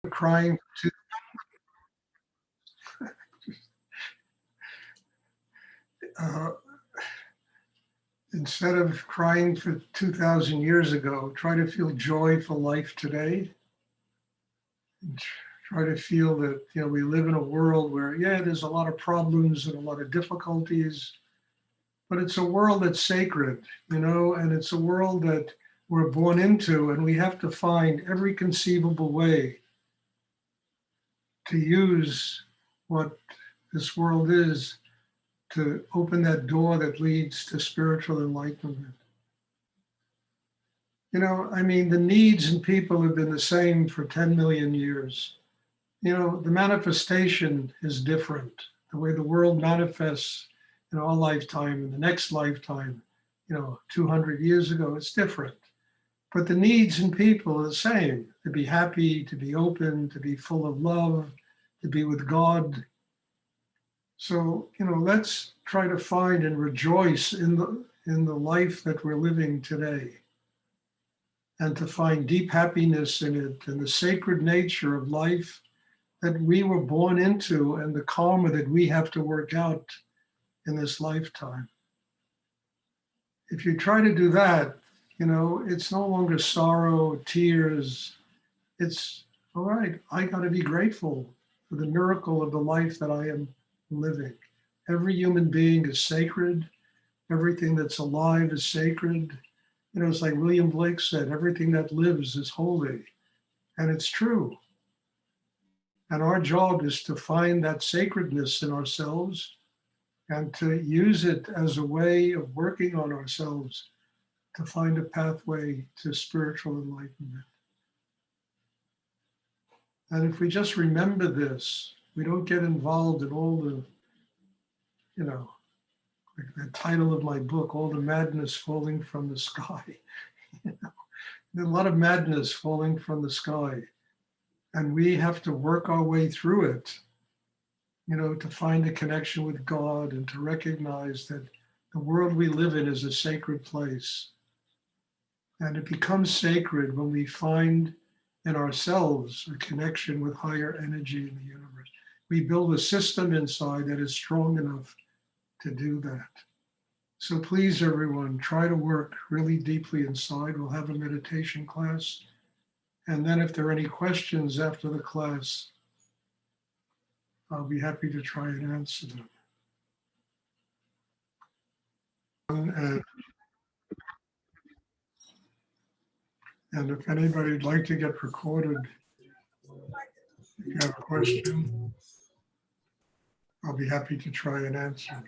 crying to, uh, instead of crying for 2,000 years ago, try to feel joy for life today. And try to feel that, we live in a world where, yeah, there's a lot of problems and a lot of difficulties, but it's a world that's sacred, and it's a world that we're born into, and we have to find every conceivable way to use what this world is to open that door that leads to spiritual enlightenment. The needs in people have been the same for 10 million years. The manifestation is different. The way the world manifests in our lifetime, in the next lifetime, 200 years ago, it's different. But the needs in people are the same: to be happy, to be open, to be full of love, to be with God. So, let's try to find and rejoice in the life that we're living today, and to find deep happiness in it and the sacred nature of life that we were born into and the karma that we have to work out in this lifetime. If you try to do that, it's no longer sorrow, tears. It's, all right, I got to be grateful for the miracle of the life that I am living. Every human being is sacred. Everything that's alive is sacred. It's like William Blake said, everything that lives is holy. And it's true. And our job is to find that sacredness in ourselves and to use it as a way of working on ourselves to find a pathway to spiritual enlightenment. And if we just remember this, we don't get involved in all the, like the title of my book, all the madness falling from the sky. There's a lot of madness falling from the sky. And we have to work our way through it, to find a connection with God and to recognize that the world we live in is a sacred place. And it becomes sacred when we find in ourselves a connection with higher energy in the universe. We build a system inside that is strong enough to do that. So please, everyone, try to work really deeply inside. We'll have a meditation class. And then if there are any questions after the class, I'll be happy to try and answer them. And if anybody would like to get recorded, if you have a question, I'll be happy to try and answer.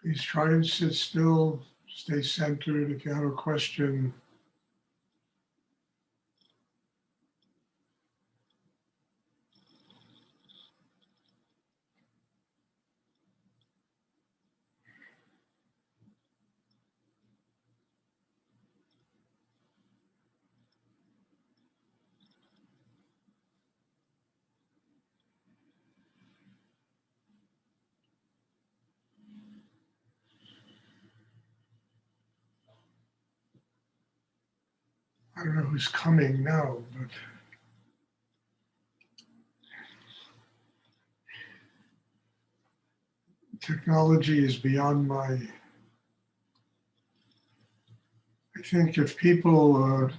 Please try and sit still, stay centered. If you have a question, I don't know who's coming now, but technology is beyond my. I think if people,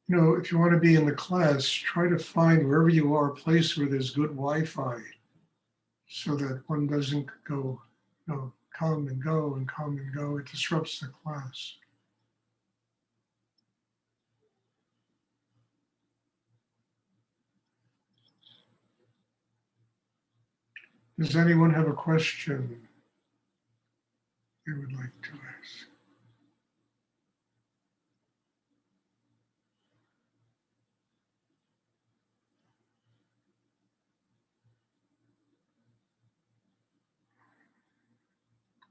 if you want to be in the class, try to find wherever you are a place where there's good Wi-Fi, so that one doesn't go, come and go and come and go. It disrupts the class. Does anyone have a question they would like to ask?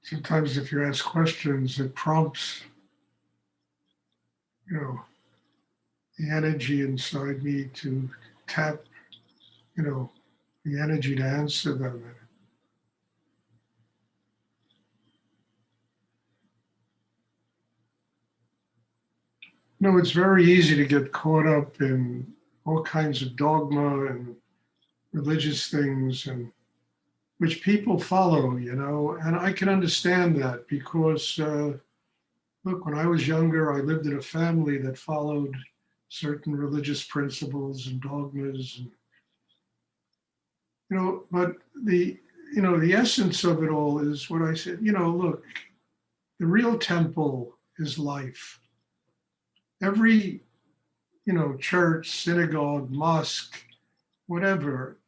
Sometimes if you ask questions, it prompts, the energy inside me to tap, the energy to answer them. No, it's very easy to get caught up in all kinds of dogma and religious things and which people follow, and I can understand that because look, when I was younger, I lived in a family that followed certain religious principles and dogmas, and but the essence of it all is what I said. Look, the real temple is life. Every church, synagogue, mosque, whatever.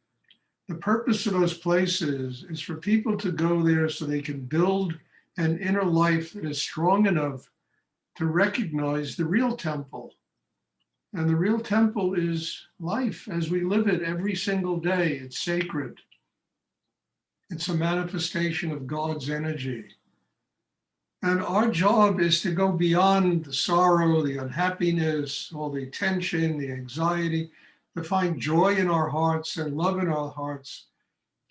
The purpose of those places is for people to go there so they can build an inner life that is strong enough to recognize the real temple. And the real temple is life as we live it every single day. It's sacred. It's a manifestation of God's energy. And our job is to go beyond the sorrow, the unhappiness, all the tension, the anxiety, to find joy in our hearts and love in our hearts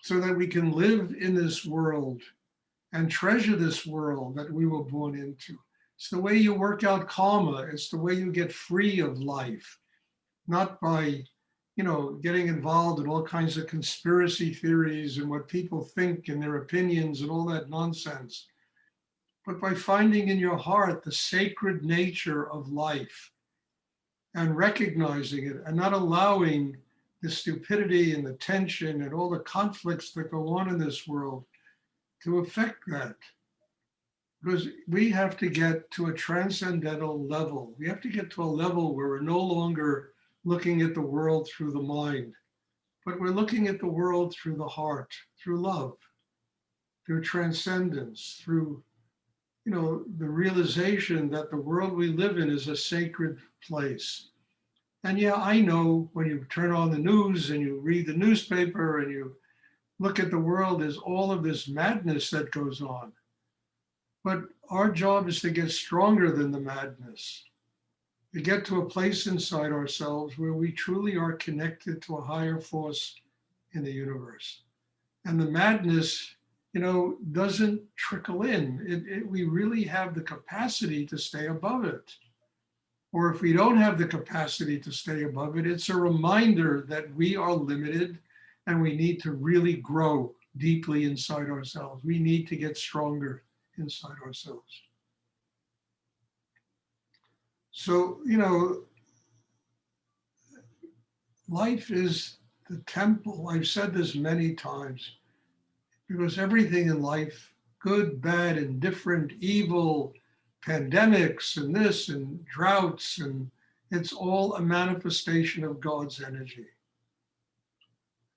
so that we can live in this world and treasure this world that we were born into. It's the way you work out karma. It's the way you get free of life, not by, getting involved in all kinds of conspiracy theories and what people think and their opinions and all that nonsense, but by finding in your heart the sacred nature of life and recognizing it and not allowing the stupidity and the tension and all the conflicts that go on in this world to affect that. Because we have to get to a transcendental level. We have to get to a level where we're no longer looking at the world through the mind, but we're looking at the world through the heart, through love, through transcendence, through the realization that the world we live in is a sacred place. And yeah, I know when you turn on the news and you read the newspaper and you look at the world, there's all of this madness that goes on. But our job is to get stronger than the madness, to get to a place inside ourselves where we truly are connected to a higher force in the universe. And the madness, doesn't trickle in. We really have the capacity to stay above it. Or if we don't have the capacity to stay above it, it's a reminder that we are limited and we need to really grow deeply inside ourselves. We need to get stronger inside ourselves. So, life is the temple. I've said this many times because everything in life, good, bad, indifferent, evil, pandemics and this and droughts, and it's all a manifestation of God's energy.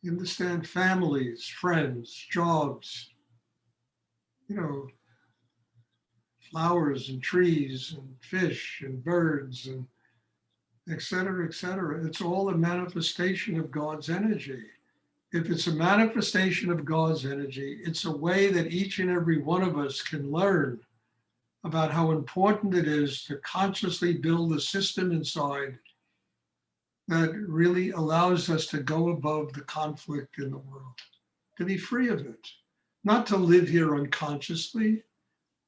You understand? Families, friends, jobs, flowers and trees and fish and birds and et cetera, et cetera. It's all a manifestation of God's energy. If it's a manifestation of God's energy, it's a way that each and every one of us can learn about how important it is to consciously build a system inside that really allows us to go above the conflict in the world, to be free of it, not to live here unconsciously,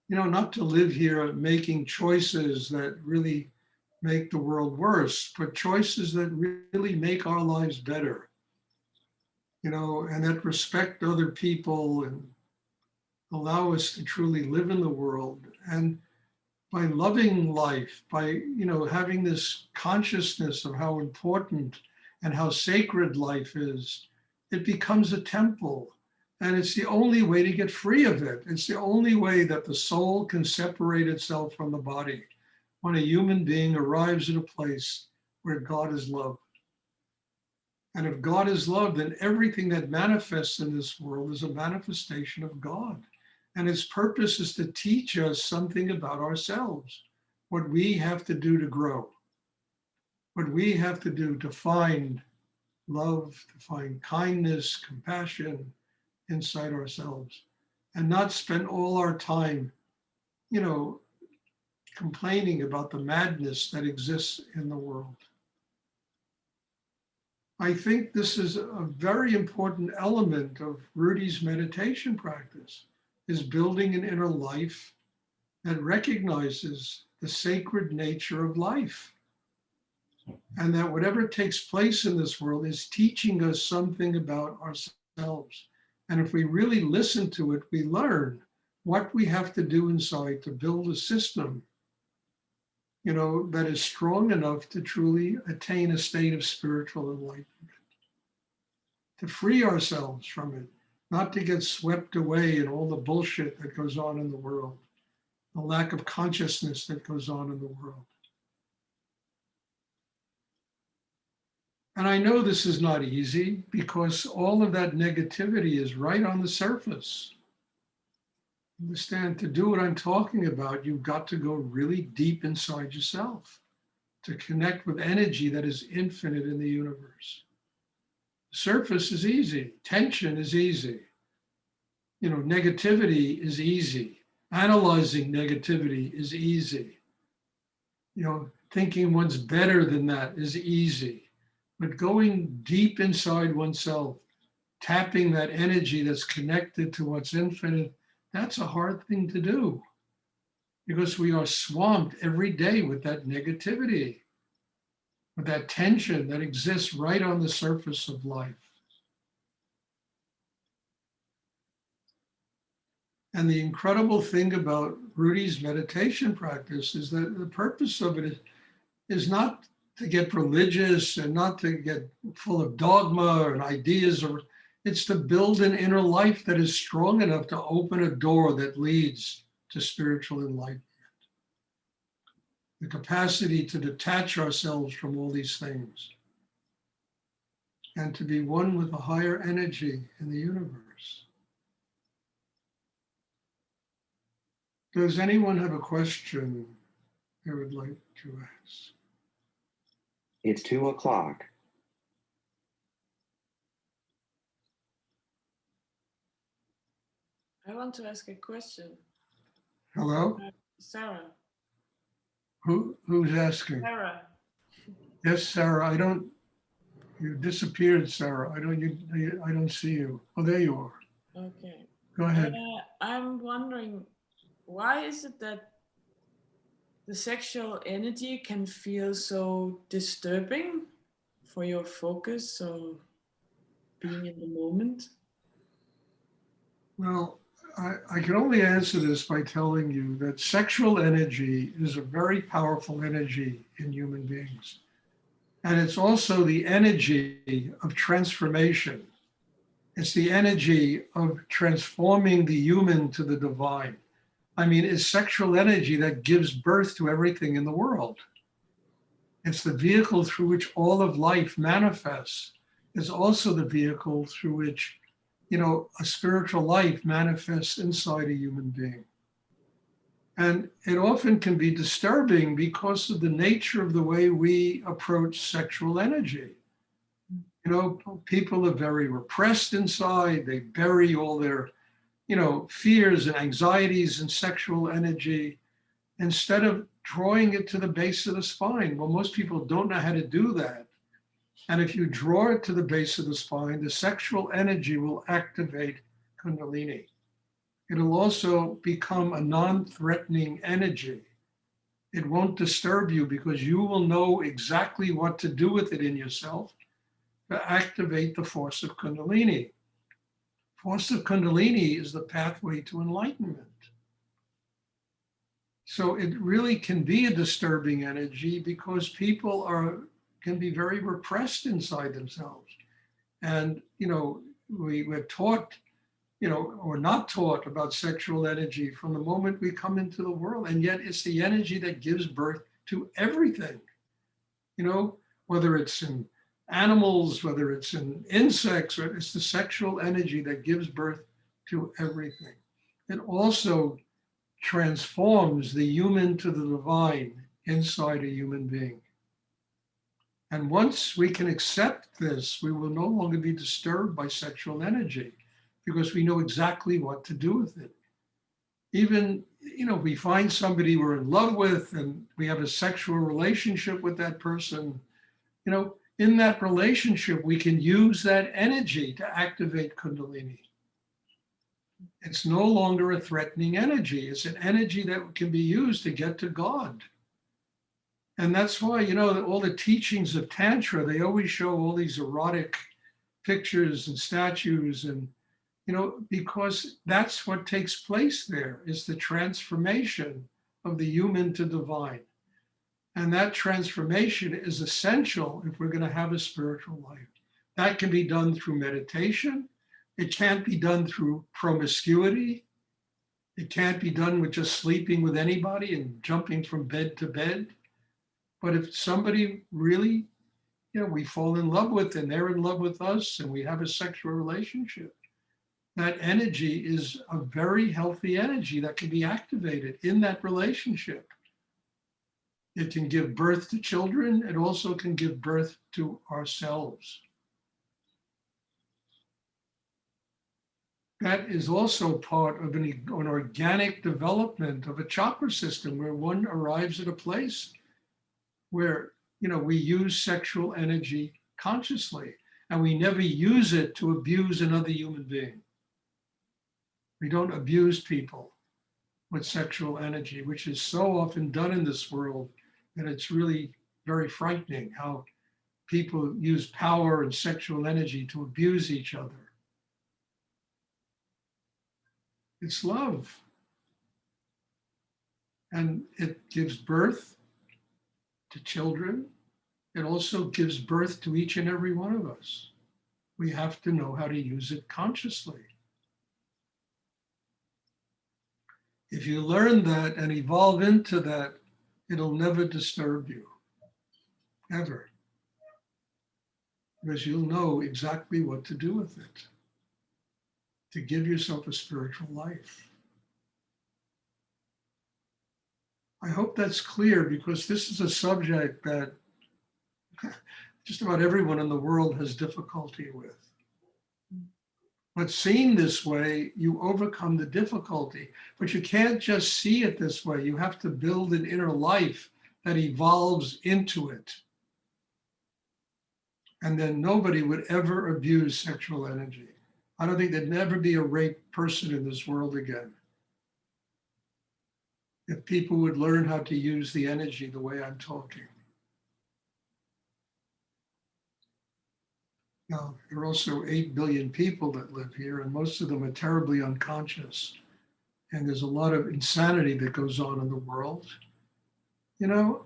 not to live here making choices that really make the world worse, but choices that really make our lives better, and that respect other people and allow us to truly live in the world. And by loving life, by having this consciousness of how important and how sacred life is, it becomes a temple. And it's the only way to get free of it. It's the only way that the soul can separate itself from the body when a human being arrives at a place where God is love. And if God is love, then everything that manifests in this world is a manifestation of God. And its purpose is to teach us something about ourselves, what we have to do to grow, what we have to do to find love, to find kindness, compassion inside ourselves, and not spend all our time, complaining about the madness that exists in the world. I think this is a very important element of Rudy's meditation practice, is building an inner life that recognizes the sacred nature of life. And that whatever takes place in this world is teaching us something about ourselves. And if we really listen to it, we learn what we have to do inside to build a system, that is strong enough to truly attain a state of spiritual enlightenment, to free ourselves from it, not to get swept away in all the bullshit that goes on in the world, the lack of consciousness that goes on in the world. And I know this is not easy because all of that negativity is right on the surface. Understand, to do what I'm talking about, you've got to go really deep inside yourself to connect with energy that is infinite in the universe. The surface is easy. Tension is easy. Negativity is easy. Analyzing negativity is easy. Thinking one's better than that is easy. But going deep inside oneself, tapping that energy that's connected to what's infinite, that's a hard thing to do because we are swamped every day with that negativity, with that tension that exists right on the surface of life. And the incredible thing about Rudy's meditation practice is that the purpose of it is not to get religious and not to get full of dogma and ideas, it's to build an inner life that is strong enough to open a door that leads to spiritual enlightenment. The capacity to detach ourselves from all these things and to be one with a higher energy in the universe. Does anyone have a question they would like to ask? It's 2:00. I want to ask a question. Hello? Sarah. Who's asking? Sarah. Yes, Sarah. You disappeared, Sarah. I don't see you. Oh, there you are. Okay. Go ahead. I'm wondering, why is it that the sexual energy can feel so disturbing for your focus or being in the moment? Well, I can only answer this by telling you that sexual energy is a very powerful energy in human beings. And it's also the energy of transformation. It's the energy of transforming the human to the divine. I mean, it's sexual energy that gives birth to everything in the world. It's the vehicle through which all of life manifests. It's also the vehicle through which, a spiritual life manifests inside a human being. And it often can be disturbing because of the nature of the way we approach sexual energy. People are very repressed inside. They bury all their, fears and anxieties and sexual energy instead of drawing it to the base of the spine. Well, most people don't know how to do that. And if you draw it to the base of the spine, the sexual energy will activate Kundalini. It'll also become a non-threatening energy. It won't disturb you because you will know exactly what to do with it in yourself to activate the force of Kundalini. Force of Kundalini is the pathway to enlightenment. So it really can be a disturbing energy because people can be very repressed inside themselves. And, we're taught, or not taught about sexual energy from the moment we come into the world. And yet it's the energy that gives birth to everything, whether it's in animals, whether it's in insects, or it's the sexual energy that gives birth to everything. It also transforms the human to the divine inside a human being. And once we can accept this, we will no longer be disturbed by sexual energy because we know exactly what to do with it. Even, we find somebody we're in love with and we have a sexual relationship with that person, in that relationship, we can use that energy to activate Kundalini. It's no longer a threatening energy. It's an energy that can be used to get to God. And that's why, you know, all the teachings of Tantra, they always show all these erotic pictures and statues and, you know, because that's what takes place there is the transformation of the human to divine. And that transformation is essential if we're going to have a spiritual life. That can be done through meditation. It can't be done through promiscuity. It can't be done with just sleeping with anybody and jumping from bed to bed. But if somebody really, you know, we fall in love with and they're in love with us and we have a sexual relationship, that energy is a very healthy energy that can be activated in that relationship. It can give birth to children. It also can give birth to ourselves. That is also part of an organic development of a chakra system where one arrives at a place where, you know, we use sexual energy consciously and we never use it to abuse another human being. We don't abuse people with sexual energy, which is so often done in this world that it's really very frightening how people use power and sexual energy to abuse each other. It's love. And it gives birth to children. It also gives birth to each and every one of us. We have to know how to use it consciously. If you learn that and evolve into that, it'll never disturb you, ever. Because you'll know exactly what to do with it, to give yourself a spiritual life. I hope that's clear because this is a subject that just about everyone in the world has difficulty with. But seen this way, you overcome the difficulty. But you can't just see it this way. You have to build an inner life that evolves into it. And then nobody would ever abuse sexual energy. I don't think there'd never be a raped person in this world again. If people would learn how to use the energy the way I'm talking. Now, there are also 8 billion people that live here, and most of them are terribly unconscious. And there's a lot of insanity that goes on in the world, you know,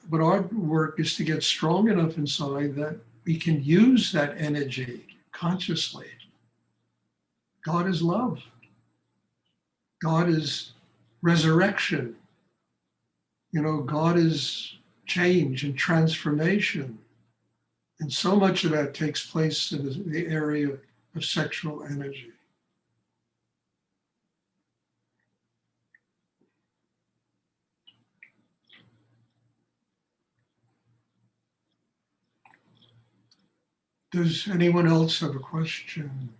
but our work is to get strong enough inside that we can use that energy consciously. God is love. God is resurrection. You know, God is change and transformation. And so much of that takes place in the area of sexual energy. Does anyone else have a question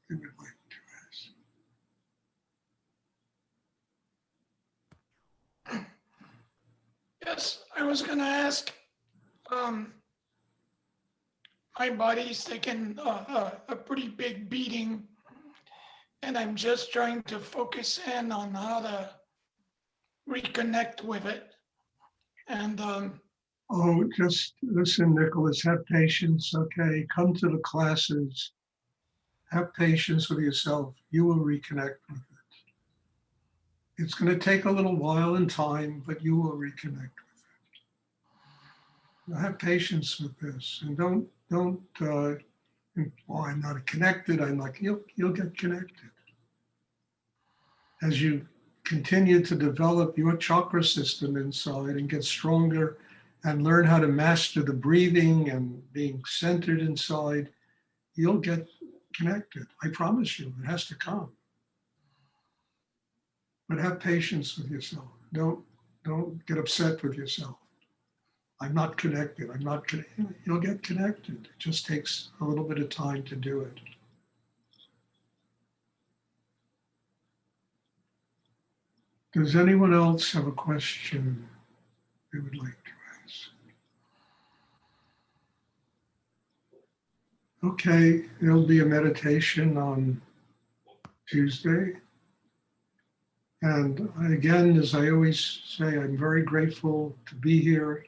they would like to ask? Yes, I was going to ask. My body's taken a pretty big beating, and I'm just trying to focus in on how to reconnect with it. And Oh, just listen, Nicholas, have patience, okay? Come to the classes. Have patience with yourself. You will reconnect with it. It's going to take a little while and time, but you will reconnect with it. Now have patience with this, and don't well, I'm not connected. I'm like, you'll get connected. As you continue to develop your chakra system inside and get stronger and learn how to master the breathing and being centered inside, you'll get connected. I promise you, it has to come. But have patience with yourself. Don't get upset with yourself. I'm not connected. I'm not connected. You'll get connected. It just takes a little bit of time to do it. Does anyone else have a question they would like to ask? Okay, there'll be a meditation on Tuesday. And again, as I always say, I'm very grateful to be here,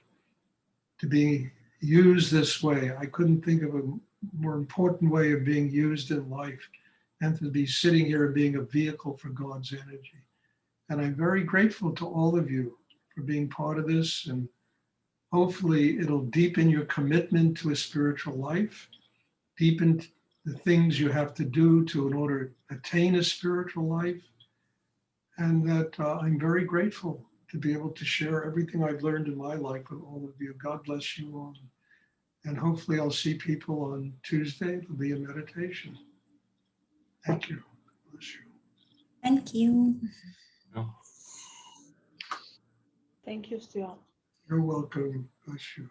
to be used this way. I couldn't think of a more important way of being used in life and to be sitting here and being a vehicle for God's energy. And I'm very grateful to all of you for being part of this. And hopefully it'll deepen your commitment to a spiritual life, deepen the things you have to do in order to attain a spiritual life. And that I'm very grateful to be able to share everything I've learned in my life with all of you. God bless you all. And hopefully I'll see people on Tuesday. There'll be a meditation. Thank you. Bless you. Thank you. Thank you, Stuart. You're welcome. Bless you.